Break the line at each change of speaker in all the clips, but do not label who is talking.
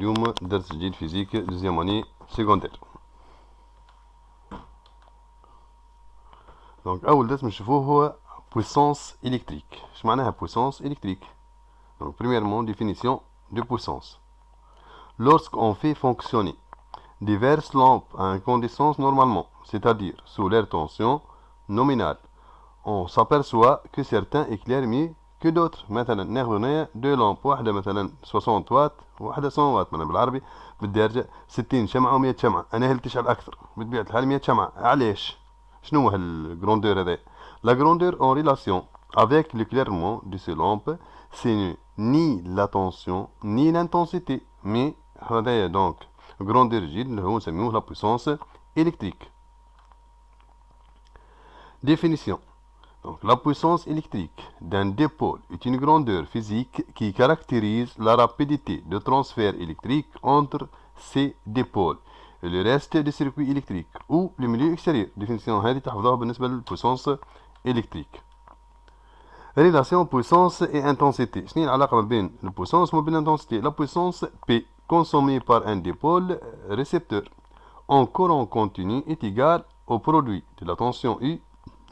اليوم درس جديد فيزيك دوزيام اني سيكوندير. دونك اول درس بنشوفوه هو puissance électrique. اش معناها puissance électrique؟ Donc premièrement définition de puissance. Lorsqu'on fait fonctionner diverses lampes à incandescence normalement, c'est-à-dire sous leur tension nominale, on s'aperçoit que certains éclairent mieux que d'autres. مثلا ناخذ دو لامب، واحدة مثلا 60 واط وواحدة 100 واط. مثلا بالعربي بدي ارجع 60 شمعة و100 شمعة، انا هل تشعل اكثر بطبيعة الحال 100 شمعة. علاش؟ شنو هالجروندور هذا؟ La grandeur en relation avec l'éclairement de ces lampes, c'est ni la tension ni l'intensité, mais هذايا donc grandeur جديد اللي هو نسميوه la puissance électrique. Définition. Donc, la puissance électrique d'un dipôle est une grandeur physique qui caractérise la rapidité de transfert électrique entre ces dipôles et le reste des circuits électriques ou le milieu extérieur. Définition هذه تحفظوها بالنسبة للpuissance électrique. Relation puissance et intensité. شنو العلاقة ما بين الpuissance وما بين l'intensité؟ La puissance P consommée par un dipôle récepteur en courant continu est égale au produit de la tension U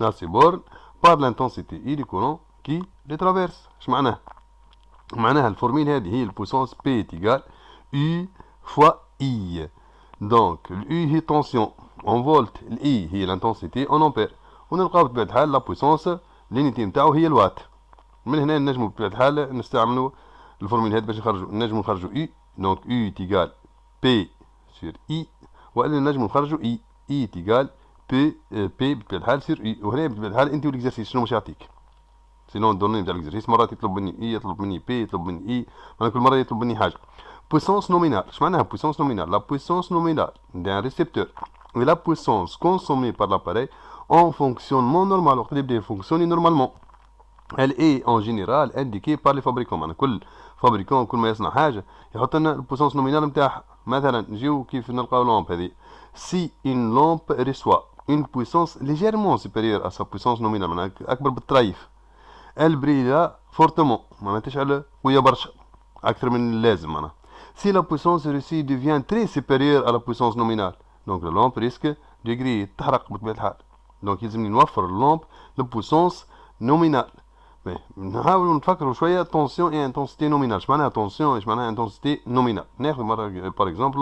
à ces bornes par l'intensité I du courant qui les traverse. اش معناها؟ معناها الفورميل هذه هي البويسونس P est égal U fois I. Donc ال U هي tension en volt، ال I هي l'intensité en ampère، ونلقاو بطبيعة الحال لا بويسونس لينيتي نتاعو هي الوات. من هنا نجمو بطبيعة الحال نستعملو الفورميل هذه باش نجمو نخرجو U. Donc U est égal P sur I، والا نجمو نخرجو I est égal بي بطبيعة الحال سير اي. وهنا بطبيعة الحال انت والاكزرسيس شنو مش يعطيك؟ سينون الدوني نتاع الاكزرسيس مرات يطلب مني اي، يطلب مني بي، يطلب مني اي، انا كل مرة يطلب مني حاجة. بويسونس نومينال. اش معناها بويسونس نومينال؟ لا بويسونس نومينال d'un récepteur et la puissance consommée par l'appareil en fonctionnement normal. وقت اللي يبدا يفونكسيوني نورمالمون. Elle est en général indiquée par les fabricants. معناها كل فابريكون كل ما يصنع حاجة يحط لنا البويسونس نومينال نتاعها. مثلا نجيو كيف نلقاو لامب هذه. Si une lampe reçoit une puissance légèrement supérieure à sa puissance nominale، معناها أكبر بالطريف، elle brille fortement، معناها تشعل قوية برشا أكثر من اللازم. معناها si la puissance reçue devient très supérieure à la puissance nominale، donc la lampe risque de griller، تحرق بطبيعة الحال. donc يلزمني نوفر اللامب لبويسونس نومينال. نحاولوا نتفكروا شوية تونسيون اي انتونسيتي نومينال. اش معناها تونسيون، اش معناها انتونسيتي نومينال؟ ناخذ مرة باغ اكزومبل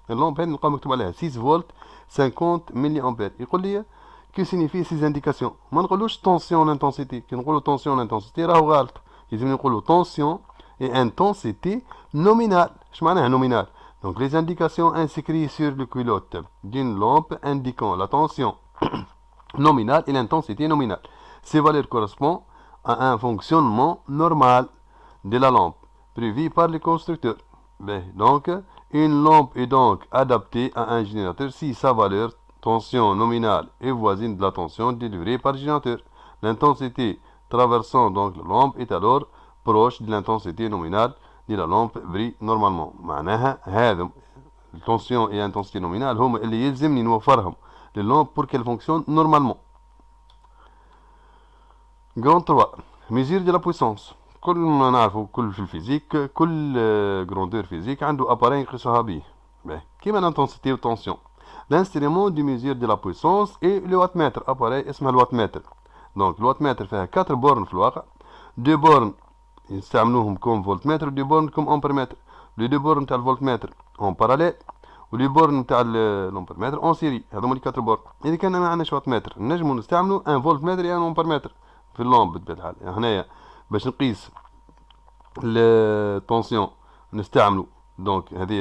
اللامب هذه نلقاو مكتوب عليها 6 فولت 50 ملي امبير. يقول لي كي سينيفي سيز انديكاسيون؟ ما نقولوش تونسيون انتونسيتي. كي نقولوا تونسيون انتونسيتي راهو غلط، لازم نقولوا تونسيون اي انتونسيتي نومينال. اش معناها نومينال؟ Donc les indications inscrites sur le culotte d'une lampe indiquant la tension nominale et l'intensité nominale. Ces valeurs correspondent à un fonctionnement normal de la lampe prévu par les constructeurs. Donc une lampe est donc adaptée à un générateur si sa valeur tension nominale est voisine de la tension délivrée par le générateur. L'intensité traversant donc la lampe est alors proche de l'intensité nominale de la lampe brille normalement. معناها هذا التنسيون et intensité nominale هما اللي يلزمني نوفرهم لللامب pour qu'elle fonctionne normalement. Grand 3. Mesure de la puissance. كل ما نعرفوا كل في الفيزيك كل جروندور فيزيك عنده ابارين يقيسوها بيه. كيما الانتنسيتي والتونسيون. L'instrument de mesure de la puissance est le wattmètre. اباري اسمها الواتمتر. دونك الواتمتر فيها 4 بورن في الواقع. 2 بورن يستعملوهم كوم فولتمتر و 2 بورن كوم امبرمتر. لي 2 بورن تاع الفولتمتر اون باراليل ولي بورن تاع الامبرمتر اون سيري. هذوما لي 4 بورن. اذا كان ما عندناش واتمتر نجمو نستعملو ان فولتمتر يا ان امبرمتر في اللامب بطبيعة الحال. هنايا باش نقيس التونسيون نستعملو دونك هذه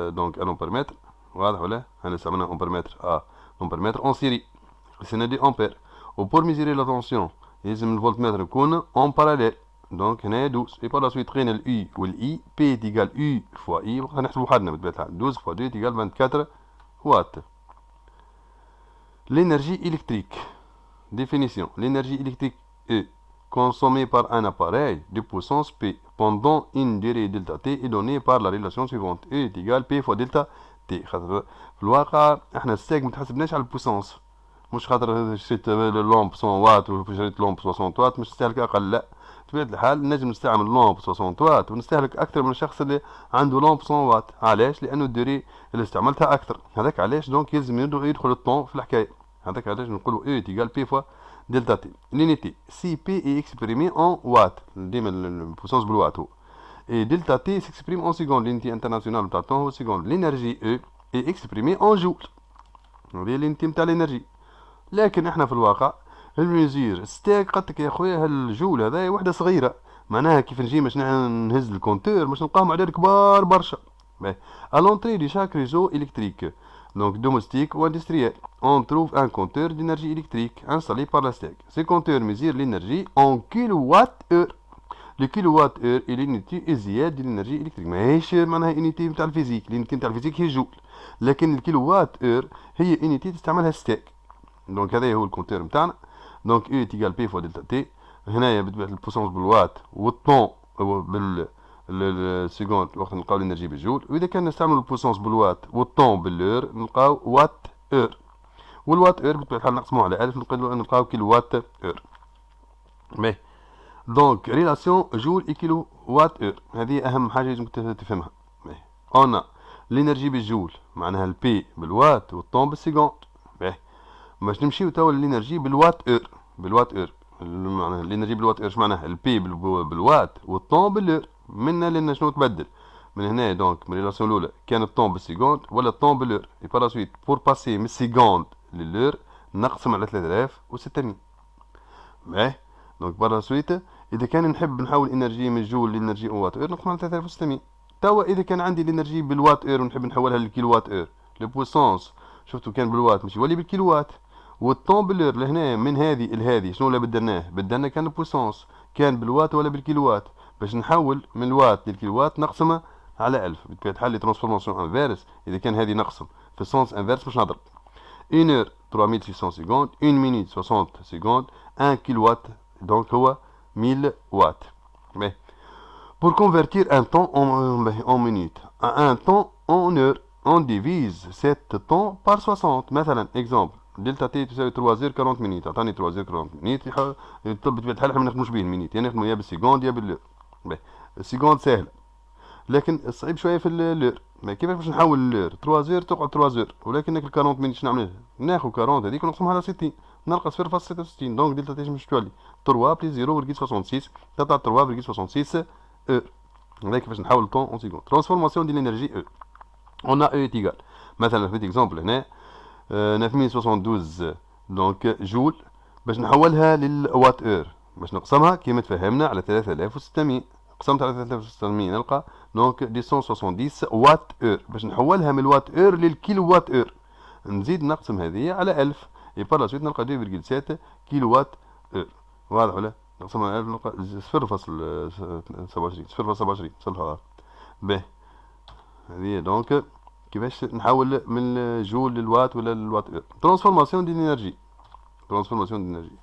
دونك ان امبرمتر. واضح ولا؟ هنا استعملنا امبرمتر امبرمتر اون سيري قيسنا دي امبير. و بور ميزيري لا تونسيون يلزم الفولتمتر يكون اون باراليل. دونك هنايا 12 اي بار لا سويت لقينا الاي والاي بي تيغال يو فوا اي. وقتها نحسبو وحدنا بطبيعة الحال 12 فوا 2 تيغال 24 وات. L'énergie électrique. Définition. L'énergie électrique est consommée par un appareil de puissance P pendant une durée delta T est donnée par la relation suivante: E est égal P fois delta T. خاطر في الواقع احنا الساق متحسبناش على البويسونس، مش خاطر شريت لامب 100 واط وشريت لامب 60 واط مش تستهلك اقل، لا، بطبيعة الحال نجم نستعمل لامب 60 واط ونستهلك أكثر من الشخص اللي عنده لامب 100 واط. علاش؟ لأنه الدوري اللي استعملتها أكثر. هذاك علاش دونك يلزم يدخل الطون في الحكاية. هذاك علاش نقولوا E تيقال P فوا دلتا تي. L'unité سي بي est exprimée en watt. ديما البوسونس بالوات هو. Et delta T s'exprime en secondes. L'unité internationale بتاع الطون هو seconde. L'énergie E est exprimée en joule. هذه الانتي نتاع الانرجي. لكن احنا في الواقع الميزير ستاك قالك يا خويا هالجول هذا وحده صغيره، معناها كيف نجي باش نهز الكونتور باش نلقاهم عدد كبار برشا. باهي à l'entrée de chaque réseau électrique donc domestique ou industriel on trouve un compteur d'énergie électrique installé par la STEC. Ce compteur mesure l'énergie en kilowattheure. Le kilowattheure est l'unité ازياد de l'énergie électrique. ماهيش معناها unité نتاع الفيزيك، الunité نتاع الفيزيك هي جول، لكن الكيلووات اور هي unité تستعملها ستيك. دونك هذا هو الكونتور نتاعنا. دونك E تيقال P فوا دلتا تي. هنايا بطبيعة البوسونس بالوات والطون بالسكوند وقت نلقاو الانرجي بالجول. واذا كان نستعمل البوسونس بالوات والطون باللور نلقاو وات اور. والوات اور بطبيعة الحال نقسموه على 1000 نلقاو كيلووات اور. باهي دونك ريلاسيون جول اي كيلو وات اور هذه اهم حاجه لازم تفهمها. اون الانرجي بالجول معناها البي بالوات والطون بالسكوند. باهي باش نمشيو توا الانرجي بالوات اور. بالوات اور معناها الانرجي بالوات اور اش معناها؟ البي بالوات والطون بالور. منا لان شنو تبدل من هنا. دونك من ريلاسيون الاولى كان الطون بالسكوند ولا الطون بالور. اي بار سويت بور باسي من السكوند للور نقسم على 3600. باهي دونك بار سويت اذا كان نحب نحول انرجي من جول لانرجي وات اور نقسم على 3600. توا اذا كان عندي الانرجي بالوات اور ونحب نحولها للكيلووات اور لو بويسونس شفتوا كان بالوات مش يولي بالكيلووات. والطون بالور لهنا من هذه لهذه شنو اللي بدلناه؟ بدلنا كان البويسونس كان بالوات ولا بالكيلووات. باش نحول من الوات للكيلووات نقسمها على 1000. بطبيعة الحال لي ترانسفورماسيون انفيرس اذا كان هذه نقسم في السونس انفيرس باش نضرب 1 heure 3600 secondes 1 minute 60 secondes 1 kilowatt donc هو 1000 watts. Mais pour convertir un temps en minutes à un temps en heure on divise 7 temps par 60. مثلا exemple دلتا تي تساوي 3 40 مينيت. عطاني 3 40 مينيت بطبيعة الحال احنا ما نخدموش به المينيت، يعني نخدمو يا بالسيكوند يا باللور. السيكوند سهلة لكن الصعيب شويه في اللور. ما كيفاش باش نحول اللور 3 زير تقعد 3 زير، ولكن 40 مينيت شنو نعمل؟ ناخذ 40 هذيك ونقسمها على 60 نلقى 0.66. دونك دلتا تي باش تولي 3 بليس 0.66 تطلع 3.66 اور. هذاك كيفاش نحول الطون اون سيكوند. ترانسفورماسيون ديال الانرجي او اون او تيغال مثلا في اكزومبل هنا 9072 دونك جول باش نحولها للوات اور باش نقسمها كيما تفهمنا على 3600. قسمت على 3600 نلقى دونك 270 وات اور. باش نحولها من الوات اور للكيلو وات اور نزيد نقسم هذه على 1000 اي بار لا سويت نلقى 2.7 كيلو وات اور. واضح ولا؟ نقسمها على 1000 نلقى 0.27 صلحها. باهي هذه دونك كيفاش نحول من الجول للوات ولا للوات اور. ترانسفورماسيون دي الانرجي. ترانسفورماسيون دي الانرجي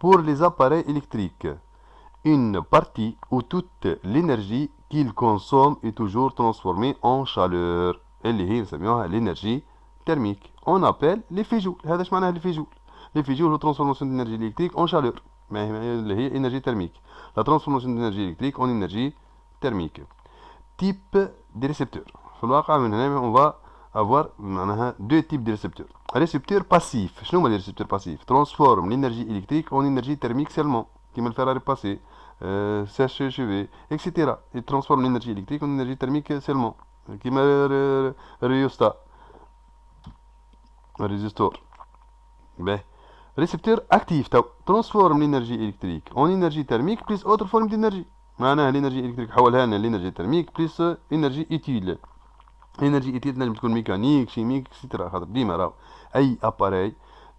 pour les appareils électriques une partie où toute l'énergie qu'ils consomment est toujours transformée en chaleur اللي هي نسميوها l'énergie thermique. On appelle les فيجول. هذا اش معناها الفيجول؟ الفيجول هو transformation d'énergie électrique en chaleur اللي هي énergie thermique. La transformation d'énergie électrique en énergie thermique. Type de récepteur. في الواقع من هنا on va avoir معناها deux types de récepteurs. récepteur passif. شنو هما les récepteurs passifs؟ transforme l'énergie électrique en énergie thermique seulement كيما الفراري باسي CHV etc. il transforme l'énergie électrique en énergie thermique seulement كيما الريوستا الريزستور. باهي récepteur actif تو transforme l'énergie électrique en énergie thermique plus autre forme d'énergie. معناها الانرجي الكتريك حولها لنا لانرجي ترميك بليس انرجي ايتيل. انرجي ايتيل تنجم تكون ميكانيك شيميك اكسترا. خاطر ديما راهو اي اباري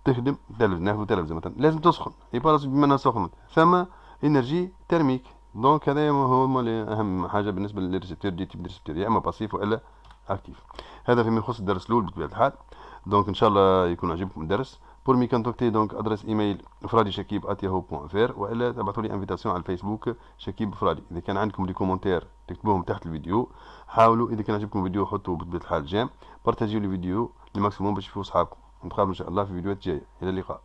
تخدم تلفز ناخذ تلفزه مثلا لازم تسخن اي بالاس بما انها سخنت ثم انرجي ترميك. دونك هذا هو اهم حاجه بالنسبه للريسبتور دي تيب ريسبتور يا اما باسيف والا اكتيف. هذا فيما يخص الدرس الاول بطبيعه الحال. دونك ان شاء الله يكون عجبكم الدرس. pour me contacter donc adresse email fradishakib@yahoo.fr والا تبعثوا لي انفيتاسيون على الفيسبوك شكيب فرادي. اذا كان عندكم دي كومنتير تكتبوهم تحت الفيديو. حاولوا اذا كان عجبكم الفيديو حطوا بطبيعه الحال جيم. بارتاجيو الفيديو لماكسيموم باش يشوفوا اصحابكم. نتقابل ان شاء الله في فيديوهات جايه. الى اللقاء.